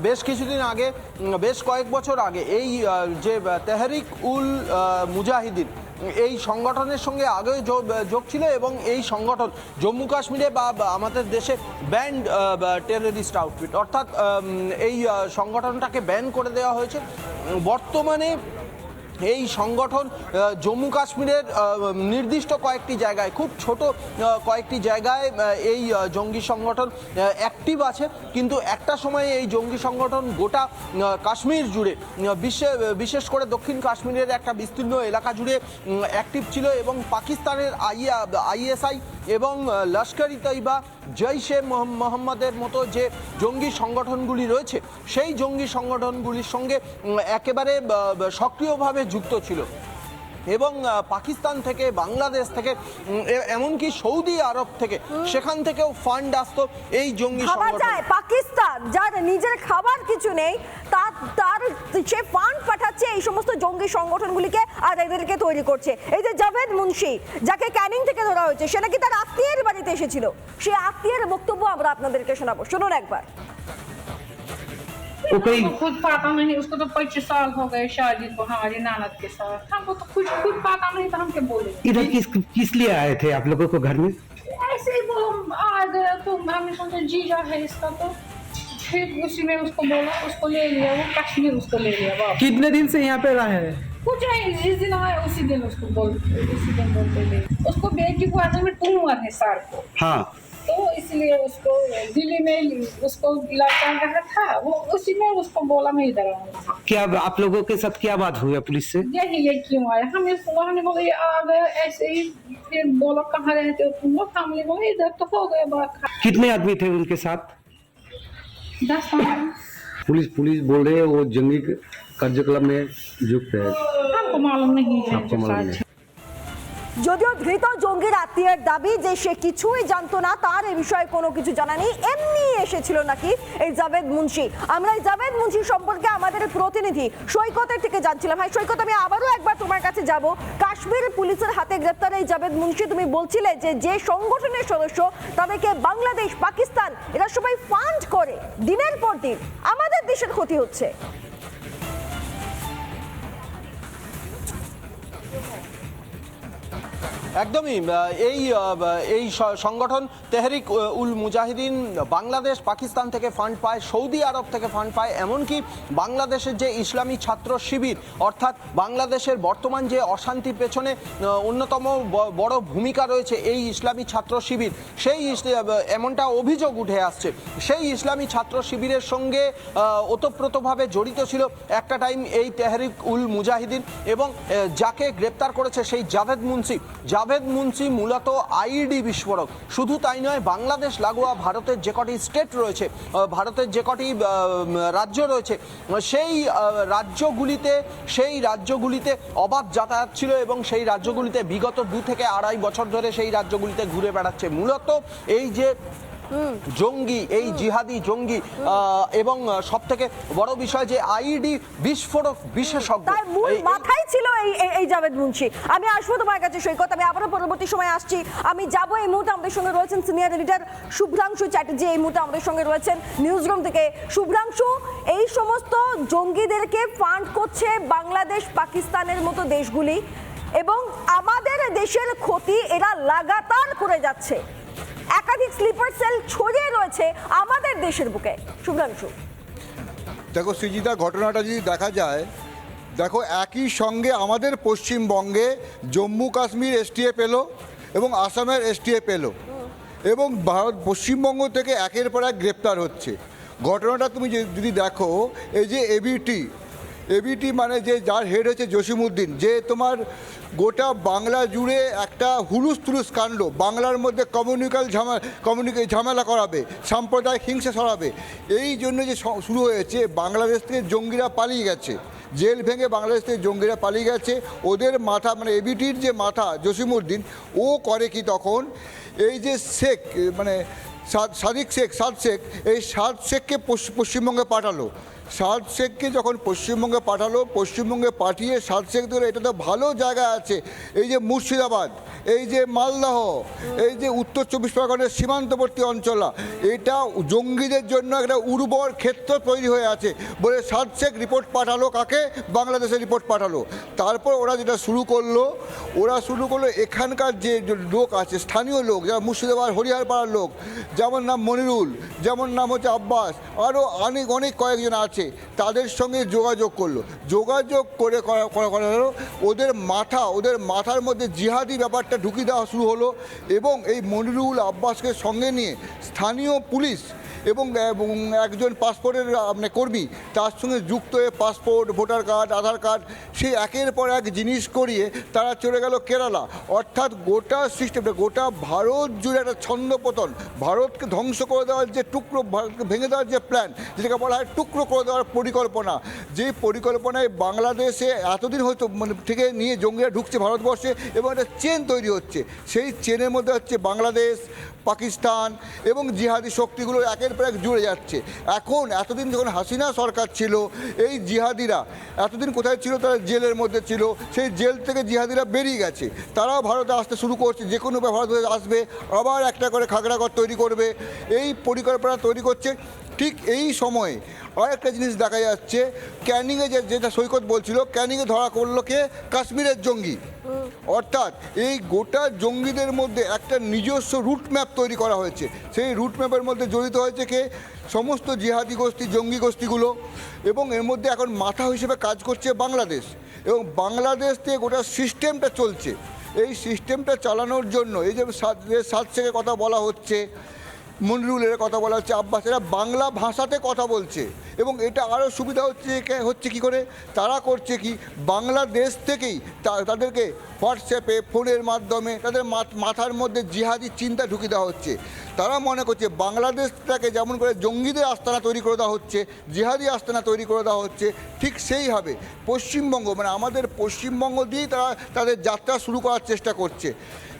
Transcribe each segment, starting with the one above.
বেশ কিছুদিন আগে, বেশ কয়েক বছর আগে এই যে তেহরিক উল মুজাহিদিন এই সংগঠনের সঙ্গে আগেও যোগ ছিল এবং এই সংগঠন জম্মু কাশ্মীরে বা আমাদের দেশে ব্যান্ড টেররিস্ট আউটফিট, অর্থাৎ এই সংগঠনটাকে ব্যান করে দেওয়া হয়েছে। বর্তমানে এই সংগঠন জম্মু কাশ্মীরের নির্দিষ্ট কয়েকটি জায়গায়, খুব ছোট কয়েকটি জায়গায় এই জঙ্গি সংগঠন অ্যাক্টিভ আছে, কিন্তু একটা সময়ে এই জঙ্গি সংগঠন গোটা কাশ্মীর জুড়ে, বিশেষ করে দক্ষিণ কাশ্মীরের একটা বিস্তীর্ণ এলাকা জুড়ে অ্যাক্টিভ ছিল এবং পাকিস্তানের আইএসআই এবং লস্কর-ই তৈবা, জৈশে মোহাম্মদের মতো যে জঙ্গি সংগঠনগুলি রয়েছে সেই জঙ্গি সংগঠনগুলির সঙ্গে একেবারে সক্রিয়ভাবে যুক্ত ছিল এবং পাকিস্তান থেকে, বাংলাদেশ থেকে, এমনকি সৌদি আরব থেকে, সেখান থেকেও ফান্ড আসতো এই জঙ্গি সংগঠন। পাকিস্তান যার নিজের খাবার কিছু নেই তার সে ফান্ড পাঠাচ্ছে এই সমস্ত জঙ্গি সংগঠনগুলিকে আর এদেরকে তৈরি করছে। এই যে জাভেদ মুন্সি, যাকে ক্যানিং থেকে ধরা হয়েছে, সে নাকি তার আত্মীয়ের বাড়িতে এসেছিল। সেই আত্মীয়ের বক্তব্য আমরা আপনাদেরকে শোনাবো, শুনুন একবার। उसको खुद पता नहीं, उसको तो 25 साल हो गए शादी को हमारी नानद के साथ। हमको तो खुद पता नहीं था, हम क्या बोले। इधर किस लिए आए थे आप लोगों को घर में? ऐसे ही वो आ गया तो हमने सोचा जीजा है इसका, तो फिर उसी में उसको बोला, उसको ले लिया, वो कश्मीर उसको ले लिया वापस। कितने दिन से यहाँ पे रहे हैं? कुछ नहीं, जिस दिन आए उसी दिन उसको बोलते ले। उसको बेटी को आदमी ट्यूमर है सर को, हाँ, तो इसलिए उसको दिल्ली में उसको लड़का रहा था, वो उसी में उसको बोला मैं इधर आऊंगा। क्या आप लोगों के साथ क्या बात हुई पुलिस से? ये क्यों आया, हमने बोला ये आ गया ऐसे ही। फिर बोला कहाँ रहते हो तुम लोग, हमने बोला इधर तो हो गया बात। कितने आदमी थे उनके साथ? 10-15। पुलिस बोल रहे है वो जंगी कार्यक्रम में युक्त है। हमको मालूम नहीं है। आपको मालूम नहीं? যদিও ধৃত জঙ্গির আত্মীয়ের দাবি যে সে কিছুই জানতো না, তার এই বিষয়ে কোনো কিছু জানা নেই, এমনি এসেছিল নাকি এই জাভেদ মুন্সি। আমরা এই জাভেদ মুন্সি সম্পর্কে আমাদের প্রতিনিধি সৈকতের থেকে জানছিলাম। ভাই সৈকত, আমি আবারও একবার তোমার কাছে যাব। কাশ্মীর পুলিশের হাতে গ্রেপ্তার এই জাভেদ মুন্সি, তুমি বলছিলে যে সংগঠনের সদস্য তাদেরকে বাংলাদেশ, পাকিস্তান এরা সবাই ফান্ড করে দিনের পর দিন, আমাদের দেশের ক্ষতি হচ্ছে। একদমই, এই সংগঠন তেহরিক উল মুজাহিদিন বাংলাদেশ, পাকিস্তান থেকে ফান্ড পায়, সৌদি আরব থেকে ফান্ড পায়, এমনকি বাংলাদেশের যে ইসলামী ছাত্র শিবির, অর্থাৎ বাংলাদেশের বর্তমান যে অশান্তির পেছনে অন্যতম বড় ভূমিকা রয়েছে এই ইসলামী ছাত্র শিবির, সেই এমনটা অভিযোগ উঠে আসছে। সেই ইসলামী ছাত্র শিবিরের সঙ্গে ওতপ্রোতভাবে জড়িত ছিল একটা টাইম এই তেহরিক উল মুজাহিদিন এবং যাকে গ্রেপ্তার করেছে সেই জাভেদ মুন্সি মূলত আইডি বিস্ফোরক। শুধু তাই নয়, বাংলাদেশ লাগোয়া ভারতের যে কটি স্টেট রয়েছে, ভারতের যে কটি রাজ্য রয়েছে, সেই রাজ্যগুলিতে অবাধ যাতায়াত ছিল এবং সেই রাজ্যগুলিতে বিগত 2 থেকে 2.5 বছর ধরে সেই রাজ্যগুলিতে ঘুরে বেড়াচ্ছে। মূলত এই যে জঙ্গি, এই জিহাদি জঙ্গি এবং সব থেকে বড় বিষয় যে আইডি বিস্ফোরক বিশেষজ্ঞ, তার মূল মাথায় ছিল এই জাভেদ মুন্সি। আমি আসবো তোমার কাছে সৈকত, আমি আবারও পরবর্তী সময় আসছি। আমি যাব, এই মুহূর্তে আমাদের সঙ্গে রয়েছেন সিনিয়র এডিটর শুভ্রাংশু চ্যাটার্জি, এই মুহূর্তে আমাদের সঙ্গে রয়েছেন নিউজরুম থেকে। শুভ্রাংশু, এই সমস্ত জঙ্গিদেরকে ফান্ড করছে বাংলাদেশ, পাকিস্তানের মতো দেশগুলি এবং আমাদের দেশের ক্ষতি এরা লাগাতার করে যাচ্ছে। একাধিক স্লিপার সেল ছড়িয়ে রয়েছে আমাদের দেশের বুকে। শুভ্রাংশু, দেখো সৃজিতা, ঘটনাটা যদি দেখা যায়, দেখো একই সঙ্গে আমাদের পশ্চিমবঙ্গে জম্মু কাশ্মীর এসটিএফ এলো এবং আসামের এসটিএফ এলো এবং পশ্চিমবঙ্গ থেকে একের পর এক গ্রেপ্তার হচ্ছে। ঘটনাটা তুমি যদি দেখো, এই যে এবিটি মানে যে যার হেড হচ্ছে জসিমউদ্দিন, যে তোমার গোটা বাংলা জুড়ে একটা হুলুস তুলুস কাণ্ড, বাংলার মধ্যে ঝামেলা করাবে, সাম্প্রদায়িক হিংসা ছড়াবে, এই জন্য যে শুরু হয়েছে। বাংলাদেশ থেকে জঙ্গিরা পালিয়ে গেছে, জেল ভেঙে বাংলাদেশ থেকে জঙ্গিরা পালিয়ে গেছে। ওদের মাথা মানে এবিটির যে মাথা জসিমউদ্দিন, ও করে কি তখন এই যে শেখ মানে সাদ শেখ এই সাদ শেখকে পশ্চিমবঙ্গে পাঠালো। সাদ শেখকে যখন পশ্চিমবঙ্গে পাঠালো, পশ্চিমবঙ্গে পাঠিয়ে সাদ শেখ ধরে এটা তো ভালো জায়গা আছে, এই যে মুর্শিদাবাদ, এই যে মালদহ, এই যে উত্তর 24 পরগনার সীমান্তবর্তী অঞ্চল, এটা জঙ্গিদের জন্য একটা উর্বর ক্ষেত্র তৈরি হয়ে আছে বলে সাদ শেখ রিপোর্ট পাঠালো কাকে? বাংলাদেশে রিপোর্ট পাঠালো। তারপর ওরা যেটা শুরু করলো এখানকার যে লোক আছে, স্থানীয় লোক, যারা মুর্শিদাবাদ হরিহরপাড়ার লোক, যেমন নাম মনিরুল, যেমন নাম হচ্ছে আব্বাস, আরও অনেক কয়েকজন আছে, তাদের সঙ্গে যোগাযোগ করলো। যোগাযোগ করে করা হলো, ওদের মাথার মধ্যে জিহাদি ব্যাপারটা ঢুকিয়ে দেওয়া শুরু হলো এবং এই মনিরুল আব্বাসকে সঙ্গে নিয়ে স্থানীয় পুলিশ এবং একজন পাসপোর্টের কর্মী তার সঙ্গে যুক্ত হয়ে পাসপোর্ট, ভোটার কার্ড, আধার কার্ড, সেই একের পর এক জিনিস করিয়ে তারা চলে গেল কেরালা। অর্থাৎ গোটা সিস্টেমটা, গোটা ভারত জুড়ে একটা ছন্দপতন, ভারতকে ধ্বংস করে দেওয়ার যে ভারতকে ভেঙে দেওয়ার যে প্ল্যান, যেটাকে বলা হয় টুকরো করে দেওয়ার পরিকল্পনা, যে পরিকল্পনায় বাংলাদেশে এতদিন হয়তো থেকে নিয়ে জঙ্গিরা ঢুকছে ভারতবর্ষে এবং একটা চেন তৈরি হচ্ছে। সেই চেনের মধ্যে হচ্ছে বাংলাদেশ, পাকিস্তান এবং জিহাদি শক্তিগুলো একের পর এক জুড়ে যাচ্ছে। এখন এতদিন যখন হাসিনা সরকার ছিল, এই জিহাদিরা এতদিন কোথায় ছিল? তারা জেলের মধ্যে ছিল। সেই জেল থেকে জিহাদিরা বেরিয়ে গেছে, তারাও ভারতে আসতে শুরু করছে, যে কোনো ভারতে আসবে, আবার একটা করে খাগড়াঘর তৈরি করবে, এই পরিকল্পনা তৈরি করছে। ঠিক এই সময়ে আরেকটা জিনিস দেখা যাচ্ছে, ক্যানিংয়ে যেটা সৈকত বলছিল, ক্যানিংয়ে ধরা করলো কে? কাশ্মীরের জঙ্গি। অর্থাৎ এই গোটা জঙ্গিদের মধ্যে একটা নিজস্ব রুট ম্যাপ তৈরি করা হয়েছে। সেই রুট ম্যাপের মধ্যে জড়িত হয়েছে কে? সমস্ত জিহাদি গোষ্ঠী, জঙ্গি গোষ্ঠীগুলো, এবং এর মধ্যে এখন মাথা হিসেবে কাজ করছে বাংলাদেশ, এবং বাংলাদেশ থেকে গোটা সিস্টেমটা চলছে। এই সিস্টেমটা চালানোর জন্য এই যে সাদ শেখের কথা বলা হচ্ছে, মনিরুলের কথা বলা হচ্ছে, আব্বাস, এরা বাংলা ভাষাতে কথা বলছে। এবং এটা আরও সুবিধা হচ্ছে কি করে? তারা করছে কি, বাংলাদেশ থেকেই তাদেরকে হোয়াটসঅ্যাপে, ফোনের মাধ্যমে তাদের মাথার মধ্যে জিহাদি চিন্তা ঢুকিয়ে দেওয়া হচ্ছে। তারা মনে করছে বাংলাদেশটাকে যেমন করে জঙ্গিদের আস্তানা তৈরি করে দেওয়া হচ্ছে, জিহাদি আস্তানা তৈরি করে দেওয়া হচ্ছে, ঠিক সেইভাবে পশ্চিমবঙ্গ, আমাদের পশ্চিমবঙ্গ দিয়েই তারা তাদের যাত্রা শুরু করার চেষ্টা করছে।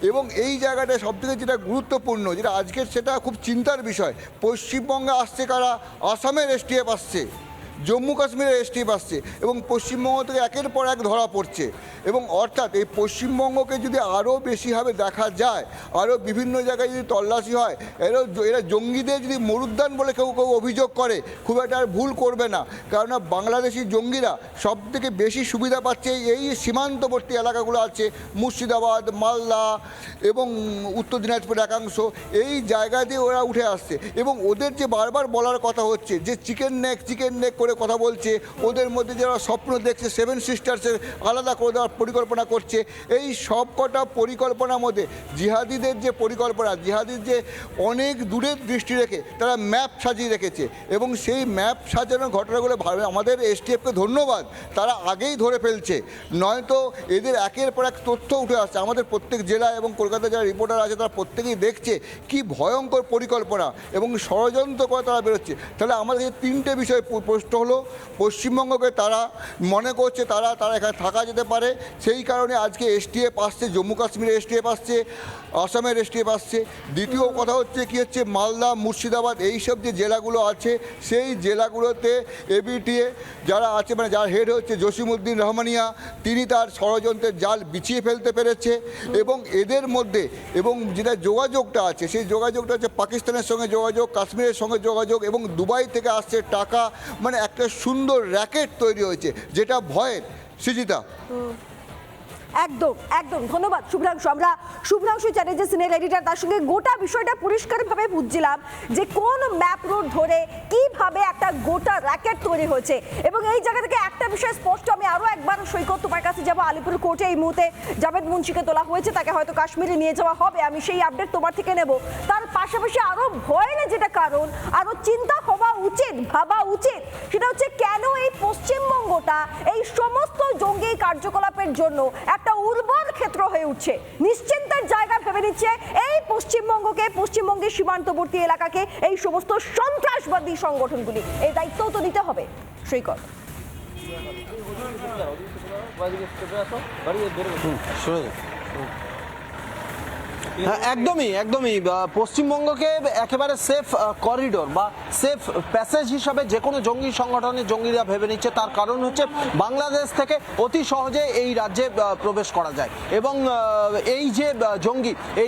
এবং এই জায়গাটা সবথেকে যেটা গুরুত্বপূর্ণ, যেটা আজকের, সেটা খুব চিন্তার বিষয়, পশ্চিমবঙ্গে আসছে কারা? আসামের এসটিএফ আসছে, জম্মু কাশ্মীরের এসটিএফ আসছে, এবং পশ্চিমবঙ্গ থেকে একের পর এক ধরা পড়ছে। এবং অর্থাৎ এই পশ্চিমবঙ্গকে যদি আরও বেশিভাবে দেখা যায়, আরও বিভিন্ন জায়গায় যদি তল্লাশি হয়, এরা জঙ্গিদের যদি মরুদ্যান বলে কেউ অভিযোগ করে, খুব একটা আর ভুল করবে না। কেননা বাংলাদেশি জঙ্গিরা সব থেকে বেশি সুবিধা পাচ্ছে এই সীমান্তবর্তী এলাকাগুলো আছে, মুর্শিদাবাদ, মালদা এবং উত্তর দিনাজপুর একাংশ, এই জায়গা দিয়ে ওরা উঠে আসছে। এবং ওদের যে বারবার বলার কথা হচ্ছে যে চিকেন নেক করে কথা বলছে, ওদের মধ্যে যারা স্বপ্ন দেখছে 7 সিস্টার্সের আলাদা করে দেওয়ার পরিকল্পনা করছে, এই সব কটা পরিকল্পনার মধ্যে জিহাদিদের যে পরিকল্পনা, জিহাদির যে অনেক দূরের দৃষ্টি রেখে তারা ম্যাপ সাজিয়ে রেখেছে, এবং সেই ম্যাপ সাজানোর ঘটনাগুলো আমাদের এসটিএফকে ধন্যবাদ, তারা আগেই ধরে ফেলছে, নয়তো এদের একের পর এক তথ্য উঠে আসছে। আমাদের প্রত্যেক জেলা এবং কলকাতায় যারা রিপোর্টার আছে তারা প্রত্যেকেই দেখছে কি ভয়ঙ্কর পরিকল্পনা এবং ষড়যন্ত্র করে তারা বেরোচ্ছে। তাহলে আমাদের এই 3টে বিষয় প্রশ্ন হলো, পশ্চিমবঙ্গকে তারা মনে করছে তারা এখানে থাকা যেতে পারে, সেই কারণে আজকে এসটিএফ আসছে, জম্মু কাশ্মীরের এসটিএফ আসছে, আসামের এসটিএফ আসছে। দ্বিতীয় কথা হচ্ছে কি হচ্ছে, মালদা, মুর্শিদাবাদ, এইসব যে জেলাগুলো আছে, সেই জেলাগুলোতে এবিটিএ যারা আছে, যার হেড হচ্ছে জসিমউদ্দিন রহমানিয়া, তিনি তার ষড়যন্ত্রের জাল বিছিয়ে ফেলতে পেরেছে। এবং এদের মধ্যে এবং যেটা যোগাযোগটা আছে, সেই যোগাযোগটা হচ্ছে পাকিস্তানের সঙ্গে যোগাযোগ, কাশ্মীরের সঙ্গে যোগাযোগ, এবং দুবাই থেকে আসছে টাকা, একটা সুন্দর র্যাকেট তৈরি হয়েছে, যেটা ভয়ের। সৃজিতা, একদম ধন্যবাদ শুভ্রাংশু। আমরা শুভ্রাংশু চ্যাটার্জি, সিনিয়র এডিটর, তার সঙ্গে গোটা বিষয়টা পরিষ্কারভাবে বুঝছিলাম যে কোন ম্যাপ রোড ধরে কিভাবে একটা গোটা র্যাকেট তৈরি হয়েছে। এবং এই জায়গা থেকে একটা বিষয় স্পষ্ট, আমি আরও একবার সৈকত তোমার কাছে যাবো। আলিপুর কোর্টে এই মুহূর্তে জাভেদ মুন্সিকে তোলা হয়েছে, তাকে হয়তো কাশ্মীরে নিয়ে যাওয়া হবে, আমি সেই আপডেট তোমার থেকে নেব। তার পাশাপাশি আরও ভয়ের যেটা কারণ, আরও চিন্তা হওয়া উচিত, ভাবা উচিত, সেটা হচ্ছে কেন এই পশ্চিমবঙ্গটা এই সমস্ত জঙ্গি কার্যকলাপের জন্য একটা উর্বর ক্ষেত্র হয়ে উঠছে, নিশ্চিন্তের জায়গা ভেবে নিচ্ছে এই পশ্চিমবঙ্গকে, পশ্চিমবঙ্গের সীমান্তবর্তী এলাকাকে এই সমস্ত সন্ত্রাসবাদী সংগঠনগুলি। এই দায়িত্বও তো নিতে হবে সৈকত। হ্যাঁ, একদমই একদমই পশ্চিমবঙ্গকে একেবারে সেফ করিডোর বা সেফ প্যাসেজ হিসাবে যে কোনো জঙ্গি সংগঠনের জঙ্গিরা ভেবে নিচ্ছে। তার কারণ হচ্ছে বাংলাদেশ থেকে অতি সহজে এই রাজ্যে প্রবেশ করা যায় এবং এই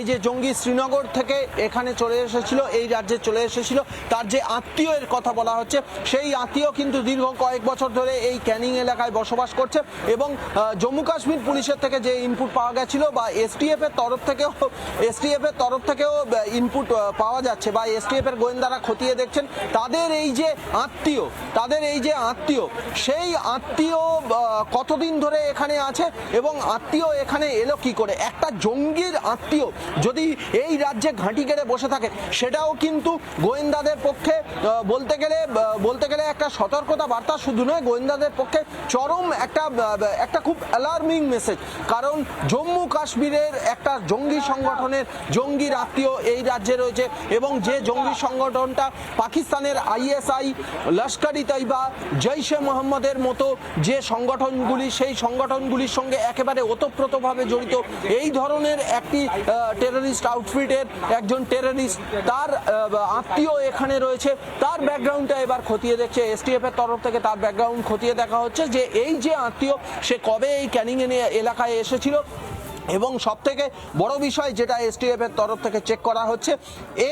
যে জঙ্গি শ্রীনগর থেকে এখানে চলে এসেছিল, এই রাজ্যে চলে এসেছিল, তার যে আত্মীয়ের কথা বলা হচ্ছে সেই আত্মীয় কিন্তু দীর্ঘ কয়েক বছর ধরে এই ক্যানিং এলাকায় বসবাস করছে এবং জম্মু কাশ্মীর পুলিশের থেকে যে ইনপুট পাওয়া গেছিল বা এসটিএফ এর তরফ থেকেও ইনপুট পাওয়া যাচ্ছে বা এসটিএফ এর গোয়েন্দারা খতিয়ে দেখছেন তাদের এই যে আত্মীয় সেই আত্মীয় কতদিন ধরে এখানে আছে এবং আত্মীয় এখানে এলো কি করে। একটা জঙ্গির আত্মীয় যদি এই রাজ্যে ঘাঁটি গেড়ে বসে থাকে সেটাও কিন্তু গোয়েন্দাদের পক্ষে বলতে গেলে একটা সতর্কতা বার্তা শুধু নয়, গোয়েন্দাদের পক্ষে চরম একটা খুব অ্যালার্মিং মেসেজ। কারণ জম্মু কাশ্মীরের একটা জঙ্গি সংগঠনের জঙ্গির আত্মীয় এই রাজ্যে রয়েছে এবং যে জঙ্গি সংগঠনটা পাকিস্তানের আইএসআই, লস্কর-ই তৈবা, জৈশ-এ মোহাম্মদের মতো যে সংগঠনগুলি, সেই সংগঠনগুলির সঙ্গে একেবারে ওতপ্রোতভাবে জড়িত এই ধরনের একটি টেররিস্ট আউটফিটের একজন টেররিস্ট, তার আত্মীয় এখানে রয়েছে। তার ব্যাকগ্রাউন্ডটা এবার খতিয়ে দেখছে এসটিএফ এর তরফ থেকে, তার ব্যাকগ্রাউন্ড খতিয়ে দেখা হচ্ছে যে এই যে আত্মীয় সে কবে এই ক্যানিং এলাকায় এসেছিল এবং সবথেকে বড় বিষয় যেটা এসটিএফ এর তরফ থেকে চেক করা হচ্ছে,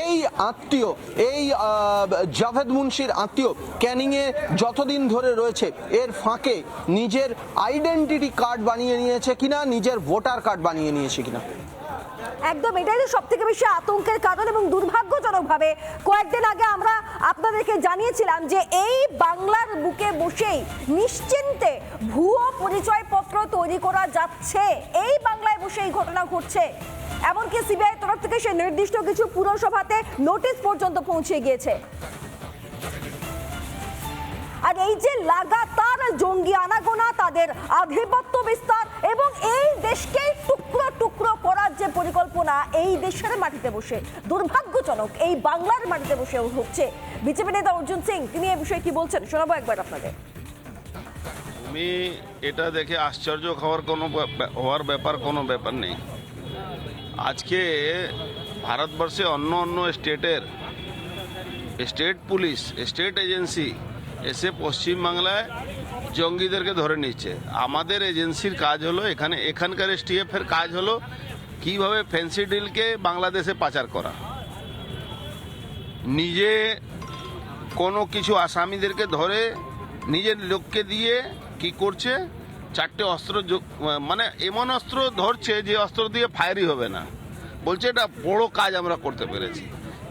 এই আত্মীয়, এই জাভেদ মুন্সির আত্মীয় ক্যানিংয়ে যতদিন ধরে রয়েছে এর ফাঁকে নিজের আইডেন্টিটি কার্ড বানিয়ে নিয়েছে কিনা, নিজের ভোটার কার্ড বানিয়ে নিয়েছে কিনা। একদম, এটাই তো সব থেকে বেশি আতঙ্কের কারণ এবং দুর্ভাগ্যজনকভাবে কয়েকদিন আগে আমরা আপনাদেরকে জানিয়েছিলাম যে এই বাংলার বুকে বসেই নিশ্চিন্তে ভুয়ো পরিচয়পত্র তৈরি করা যাচ্ছে, এই বাংলায় বসে এই ঘটনা ঘটছে। এমনকি সিবিআই তরফ থেকে সে নির্দিষ্ট কিছু পুরসভাতে নোটিশ পর্যন্ত পৌঁছে গিয়েছে। আর এই যে লাগাতার জঙ্গি আনাগোনা, তাদের আধিপত্য বিস্তার এবং এই দেশকে টুকরো টুকরো করার যে পরিকল্পনা এই দেশের মাটিতে বসে, দুর্ভাগ্যজনক এই বাংলার মাটিতে বসে হচ্ছে। বিজেপি নেতা অর্জুন সিং তিনি এই বিষয়ে কি বলছেন শোনাবো একবার আপনাদের। আমি এটা দেখে আশ্চর্য হওয়ার ব্যাপার নেই। আজকে ভারতবর্ষে অন্য স্টেটের স্টেট পুলিশ, স্টেট এজেন্সি এসে পশ্চিমবাংলায় জঙ্গিদেরকে ধরে নিচ্ছে। আমাদের এজেন্সির কাজ হলো এখানকার এসটিএফ এর কাজ হলো কিভাবে ফেন্সিডিলকে বাংলাদেশে পাচার করা। নিজে কোনো কিছু আসামিদেরকে ধরে নিজের লোককে দিয়ে কি করছে, চারটে অস্ত্র, মানে এমন অস্ত্র ধরছে যে অস্ত্র দিয়ে ফায়ারই হবে না, বলছে এটা বড় কাজ আমরা করতে পেরেছি।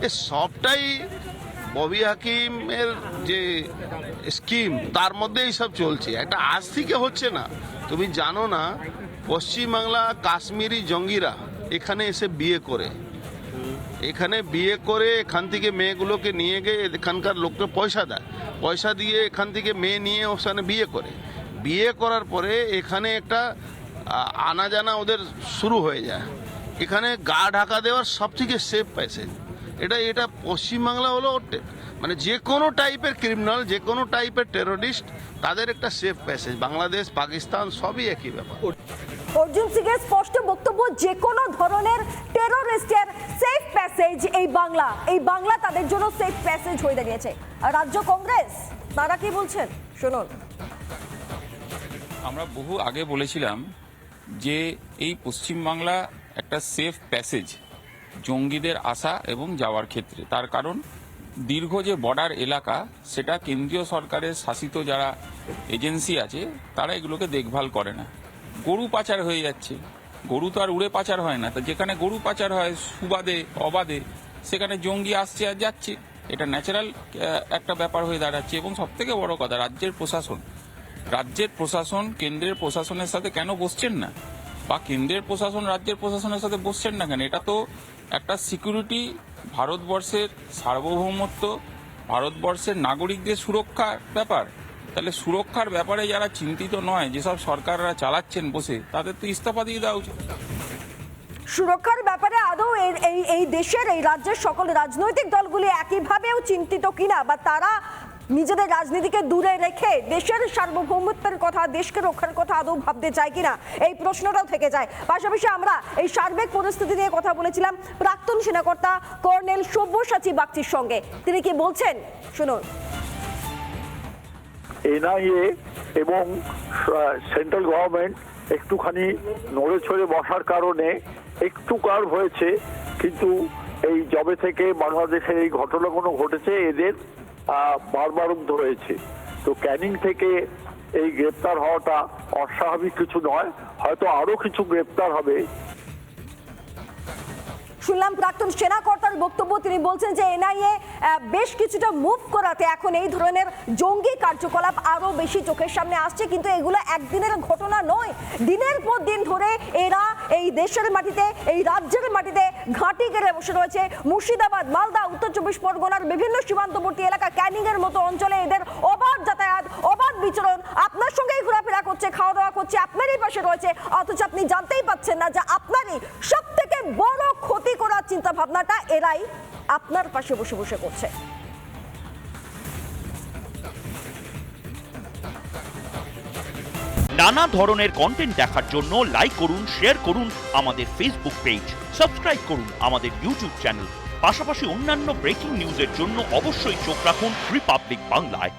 এ সবটাই ববি হাকিমের যে স্কিম, তার মধ্যেই সব চলছে। একটা আজ থেকে হচ্ছে না, তুমি জানো না পশ্চিমবাংলা কাশ্মীরি জঙ্গিরা এখানে এসে বিয়ে করে এখান থেকে মেয়েগুলোকে নিয়ে গিয়ে এখানকার লোককে পয়সা দিয়ে এখান থেকে মেয়ে নিয়ে ওখানে বিয়ে করার পরে এখানে একটা আনা জানা ওদের শুরু হয়ে যায়। এখানে গা ঢাকা দেওয়ার সব থেকে সেফ প্যাসেজ এটা পশ্চিমবাংলা হলো, মানে যে কোনো টাইপের ক্রিমিনাল, যে কোনো টাইপের টেররিস্ট, তাদের একটা সেফ প্যাসেজ। বাংলাদেশ, পাকিস্তান সবই একই ব্যাপার। অর্জুন সিং এর স্পষ্ট বক্তব্য, যে কোনো ধরনের টেররিস্টের সেফ প্যাসেজ এই বাংলা তাদের জন্য সেফ প্যাসেজ হয়ে দাঁড়িয়েছে। রাজ্য কংগ্রেস তারা কি বলছেন শুনুন। আমরা বহু আগে বলেছিলাম যে এই পশ্চিমবাংলা একটা সেফ প্যাসেজ জঙ্গিদের আসা এবং যাওয়ার ক্ষেত্রে। তার কারণ দীর্ঘ যে বর্ডার এলাকা, সেটা কেন্দ্রীয় সরকারের শাসিত যারা এজেন্সি আছে তারা এগুলোকে দেখভাল করে না। গরু পাচার হয়ে যাচ্ছে, গরু তো আর উড়ে পাচার হয় না, তা যেখানে গরু পাচার হয় সুবাদে অবাধে সেখানে জঙ্গি আসছে আর যাচ্ছে, এটা ন্যাচারাল একটা ব্যাপার হয়ে দাঁড়াচ্ছে। এবং সবথেকে বড় কথা, রাজ্যের প্রশাসন কেন্দ্রের প্রশাসনের সাথে কেন বসছেন না, বা কেন্দ্রের প্রশাসন রাজ্যের প্রশাসনের সাথে বসছেন না কেন? এটা তো একটা সিকিউরিটি, ভারতবর্ষের সার্বভৌমত্ব, ভারতবর্ষের নাগরিকদের সুরক্ষার ব্যাপার। তাহলে সুরক্ষার ব্যাপারে যারা চিন্তিত নয়, যেসব সরকাররা চালাচ্ছেন বসে, তাদের তো ইস্তফা দিয়ে দেওয়া উচিত। সুরক্ষার ব্যাপারে আদৌ এই দেশের, এই রাজ্যের সকল রাজনৈতিক দলগুলি একইভাবেও চিন্তিত কিনা, বা তারা নিজেদের রাজনীতিকে দূরে রেখে দেশের সার্বভৌমত্বের কথা, দেশকে রক্ষার কথা আদৌ ভাবতে চায় কিনা এই প্রশ্নটাও থেকে যায়। পাশাপাশি আমরা এই সার্বিক পরিস্থিতি নিয়ে কথা বলেছিলাম প্রাক্তন সেনাকর্তা কর্নেল সব্যসাচী বাগচির সঙ্গে। তিনি কি বলছেন শুনুন। এনআইএ এবং সেন্ট্রাল গভর্নমেন্ট একটুখানি নড়ে ছড়ে বসার কারণে একটু কার্ভ হয়েছে, কিন্তু এই জবে থেকে বাংলাদেশের এই ঘটনাগুলো ঘটেছে এদের বারবারুদ্ধ হয়েছে। তো ক্যানিং থেকে এই গ্রেপ্তার হওয়াটা অস্বাভাবিক কিছু নয়, হয়তো আরো কিছু গ্রেপ্তার হবে। শুনলাম প্রাক্তন সেনাকর্তার বক্তব্য। তিনি বলছেন যে এনআইএ বেশ কিছুটা মুভ করাতে এখন এই ধরনের জঙ্গি কার্যকলাপ আরো বেশি চোখের সামনে আসছে, কিন্তু এগুলো একদিনের ঘটনা নয়। দিনের পর দিন ধরে এরা এই দেশের মাটিতে, এই রাজ্যের মাটিতে ঘাঁটি গেড়ে বসে রয়েছে। মুর্শিদাবাদ, মালদা, উত্তর চব্বিশ পরগনার বিভিন্ন সীমান্তবর্তী এলাকা, ক্যানিং এর মতো অঞ্চলে এদের অবাধ যাতায়াত, অবাধ বিচরণ। আপনার সঙ্গেই ঘোরাফেরা করছে, খাওয়া দাওয়া করছে, আপনারই পাশে রয়েছে, অথচ আপনি জানতেই পাচ্ছেন না যে আপনারই সব থেকে বড় ক্ষতি করার চিন্তা ভাবনাটা এরাই আপনার পাশে বসে বসে করছে। নানা ধরনের কন্টেন্ট দেখার জন্য লাইক করুন, শেয়ার করুন আমাদের ফেসবুক পেজ, সাবস্ক্রাইব করুন আমাদের ইউটিউব চ্যানেল। পাশাপাশি অন্যান্য ব্রেকিং নিউজের জন্য অবশ্যই চোখ রাখুন রিপাবলিক বাংলায়।